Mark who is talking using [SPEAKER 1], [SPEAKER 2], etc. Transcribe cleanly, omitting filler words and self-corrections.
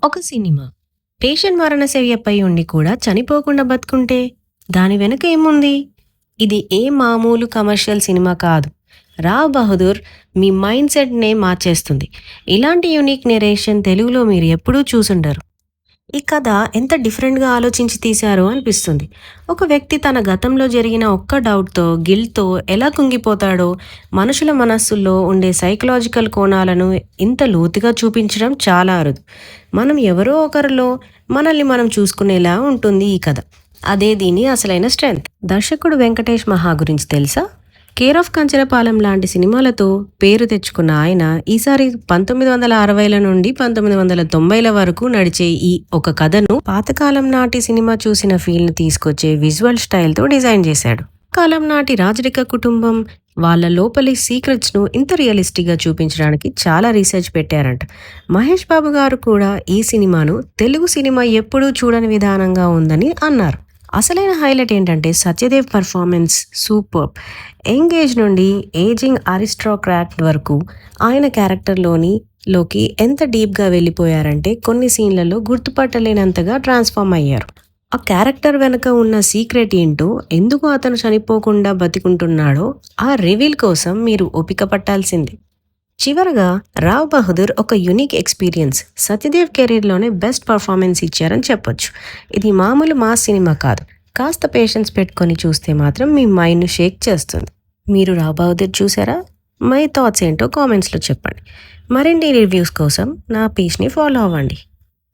[SPEAKER 1] ఒక cinema patient మరణశయ్యపై ఉండి కూడా చనిపోకుండా బతుకుంటే దాని వెనుక ఏముంది? ఇది ఏ మామూలు కమర్షియల్ సినిమా కాదు. రావ్ బహదూర్ మీ మైండ్ సెట్‌నే మార్చేస్తుంది. ఇలాంటి యూనిక్ నెరేషన్ తెలుగులో మీరు ఎప్పుడూ చూసుండరు. ఈ కథ ఎంత డిఫరెంట్‌గా ఆలోచించి తీశారో అనిపిస్తుంది. ఒక వ్యక్తి తన గతంలో జరిగిన ఒక్క డౌట్‌తో, గిల్ట్‌తో ఎలా కుంగిపోతాడో, మనుషుల మనస్సుల్లో ఉండే సైకలాజికల్ కోణాలను ఇంత లోతుగా చూపించడం చాలా అరుదు. మనం ఎవరో ఒకరిలో మనల్ని మనం చూసుకునేలా ఉంటుంది ఈ కథ. అదే దీని అసలైన స్ట్రెంగ్త్. దర్శకుడు వెంకటేష్ మహా గురించి తెలుసా? కేర్ ఆఫ్ కంచరపాలెం లాంటి సినిమాలతో పేరు తెచ్చుకున్న ఆయన ఈసారి 1960ల నుండి 1990ల వరకు నడిచే ఈ ఒక కథను పాతకాలం నాటి సినిమా చూసిన ఫీల్ని తీసుకొచ్చే విజువల్ స్టైల్తో డిజైన్ చేశాడు. కాలం నాటి రాజరిక కుటుంబం వాళ్ళ లోపలి సీక్రెట్స్ను ఇంత రియలిస్టిక్గా చూపించడానికి చాలా రీసెర్చ్ పెట్టారంట. మహేష్ బాబు గారు కూడా ఈ సినిమాను తెలుగు సినిమా ఎప్పుడూ చూడని విధానంగా ఉందని అన్నారు. అసలైన హైలైట్ ఏంటంటే Satyadev performance super. Young age నుండి ఏజింగ్ అరిస్ట్రోక్రాట్ వరకు ఆయన లోకి ఎంత డీప్గా వెళ్ళిపోయారంటే కొన్ని సీన్లలో గుర్తుపట్టలేనంతగా ట్రాన్స్ఫార్మ్ అయ్యారు. ఆ క్యారెక్టర్ వెనుక ఉన్న సీక్రెట్ ఏంటో, ఎందుకు అతను చనిపోకుండా బతికుంటున్నాడో ఆ రివీల్ కోసం మీరు ఓపిక పట్టాల్సిందే. చివరగా రావ్ బహదూర్ ఒక యునిక్ ఎక్స్పీరియన్స్. సత్యదేవ్ కెరీర్లోనే బెస్ట్ పర్ఫార్మెన్స్ ఇచ్చారని చెప్పొచ్చు. ఇది మామూలు మాస్ సినిమా కాదు. కాస్త పేషెన్స్ పెట్టుకొని చూస్తే మాత్రం మీ మైండ్ను షేక్ చేస్తుంది. మీరు రావ్ బహదూర్ చూసారా? మై థాట్స్ ఏంటో కామెంట్స్లో చెప్పండి. మరిన్ని రివ్యూస్ కోసం నా పేజ్ని ఫాలో అవ్వండి.